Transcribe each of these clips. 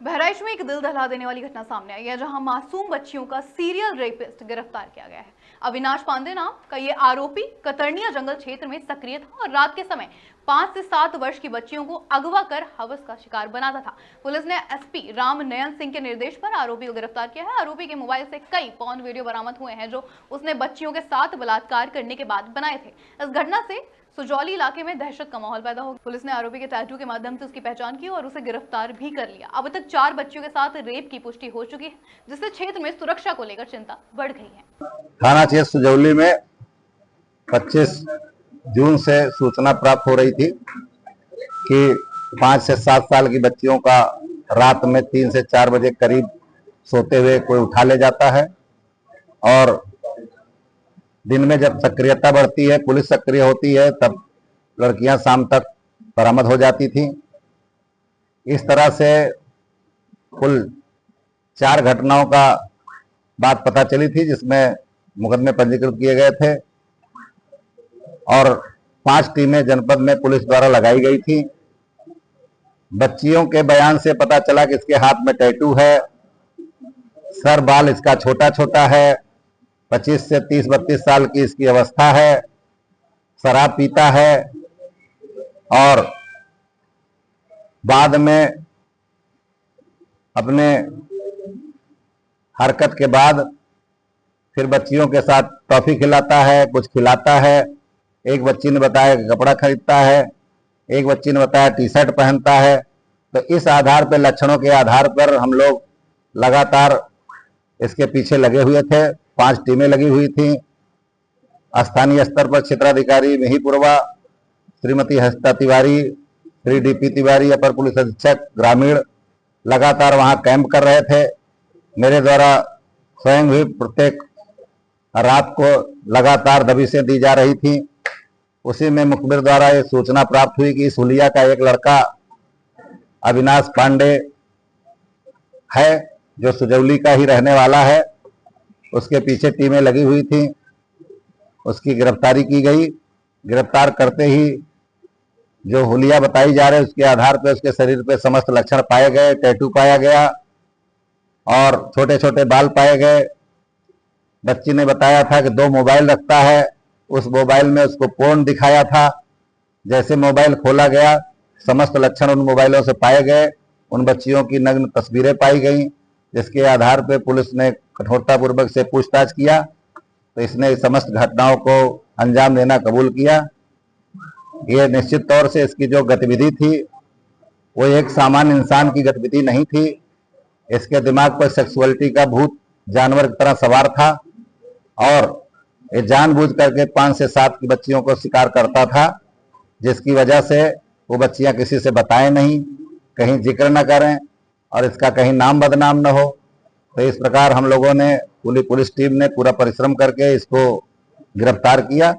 बहराइच में एक दिल दहला देने वाली घटना सामने आई है, जहां मासूम बच्चियों का सीरियल रेपिस्ट गिरफ्तार किया गया है। अविनाश पांडे नाम का ये आरोपी कतरनिया जंगल क्षेत्र में सक्रिय था और रात के समय 5 से 7 वर्ष की बच्चियों को अगवा कर हवस का शिकार बनाता था। पुलिस ने एसपी राम नयन सिंह के निर्देश पर आरोपी को गिरफ्तार किया है। आरोपी के मोबाइल से कई पॉर्न वीडियो बरामद हुए हैं, जो उसने बच्चियों के साथ बलात्कार करने के बाद बनाए थे। इस घटना से सुजौली इलाके में दहशत का माहौल पैदा हो गया। पुलिस ने आरोपी के टैटू के माध्यम से उसकी पहचान की और उसे गिरफ्तार भी कर लिया। अब तक 4 बच्चियों के साथ रेप की पुष्टि हो चुकी है, जिससे क्षेत्र में सुरक्षा को लेकर चिंता बढ़ गई है। थाना क्षेत्र सुजौली में 25 जून से सूचना प्राप्त हो रही थी कि 5 से 7 साल की बच्चियों का रात में 3 से 4 बजे करीब सोते हुए कोई उठा ले जाता है और दिन में जब सक्रियता बढ़ती है, पुलिस सक्रिय होती है, तब लड़कियां शाम तक बरामद हो जाती थी। इस तरह से कुल 4 घटनाओं का बात पता चली थी, जिसमें मुकदमे पंजीकृत किए गए थे और 5 टीमें जनपद में पुलिस द्वारा लगाई गई थी। बच्चियों के बयान से पता चला कि इसके हाथ में टैटू है, सर बाल इसका छोटा छोटा है, 25 से 30-32 साल की इसकी अवस्था है, शराब पीता है और बाद में अपने हरकत के बाद फिर बच्चियों के साथ टॉफी खिलाता है, कुछ खिलाता है। एक बच्ची ने बताया कि कपड़ा खरीदता है, एक बच्ची ने बताया टी शर्ट पहनता है। तो इस आधार पर, लक्षणों के आधार पर हम लोग लगातार इसके पीछे लगे हुए थे। 5 टीमें लगी हुई थी। स्थानीय स्तर पर क्षेत्राधिकारी मिहीपुरवा, श्रीमती हस्ता तिवारी, श्री डीपी तिवारी, अपर पुलिस अधीक्षक ग्रामीण लगातार वहां कैंप कर रहे थे। मेरे द्वारा स्वयं भी प्रत्येक रात को लगातार दबिशें दी जा रही थी। उसी में मुखबिर द्वारा ये सूचना प्राप्त हुई कि इस हुलिया का एक लड़का अविनाश पांडे है, जो सुजौली का ही रहने वाला है। उसके पीछे टीमें लगी हुई थी। उसकी गिरफ्तारी की गई। गिरफ्तार करते ही जो हुलिया बताई जा रहे, उसके आधार पर उसके शरीर पे समस्त लक्षण पाए गए। टैटू पाया गया और छोटे छोटे बाल पाए गए। बच्ची ने बताया था कि 2 मोबाइल रखता है, उस मोबाइल में उसको पोर्न दिखाया था। जैसे मोबाइल खोला गया, समस्त लक्षण उन मोबाइलों से पाए गए। उन बच्चियों की नग्न तस्वीरें पाई गई, जिसके आधार पर पुलिस ने कठोरतापूर्वक से पूछताछ किया तो इसने समस्त घटनाओं को अंजाम देना कबूल किया। ये निश्चित तौर से इसकी जो गतिविधि थी वो एक सामान्य इंसान की गतिविधि नहीं थी। इसके दिमाग पर सेक्सुअलिटी का भूत जानवर की तरह सवार था और ये जानबूझ करके 5 से 7 की बच्चियों को शिकार करता था, जिसकी वजह से वो बच्चियां किसी से बताएं नहीं, कहीं जिक्र न करें और इसका कहीं नाम बदनाम न हो। तो इस प्रकार हम लोगों ने, पूरी पुलिस टीम ने पूरा परिश्रम करके इसको गिरफ्तार किया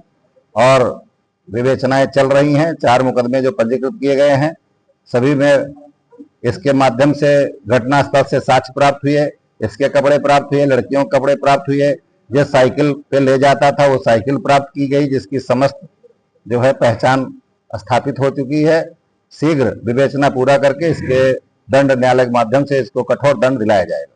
और विवेचनाएं चल रही हैं। 4 मुकदमे जो पंजीकृत किए गए हैं, सभी में इसके माध्यम से घटना स्थल से साक्ष्य प्राप्त हुए, इसके कपड़े प्राप्त हुए, लड़कियों के कपड़े प्राप्त हुए। जो साइकिल पे ले जाता था वो साइकिल प्राप्त की गई, जिसकी समस्त जो है पहचान स्थापित हो चुकी है। शीघ्र विवेचना पूरा करके इसके दंड न्यायालय के माध्यम से इसको कठोर दंड दिलाया जाएगा।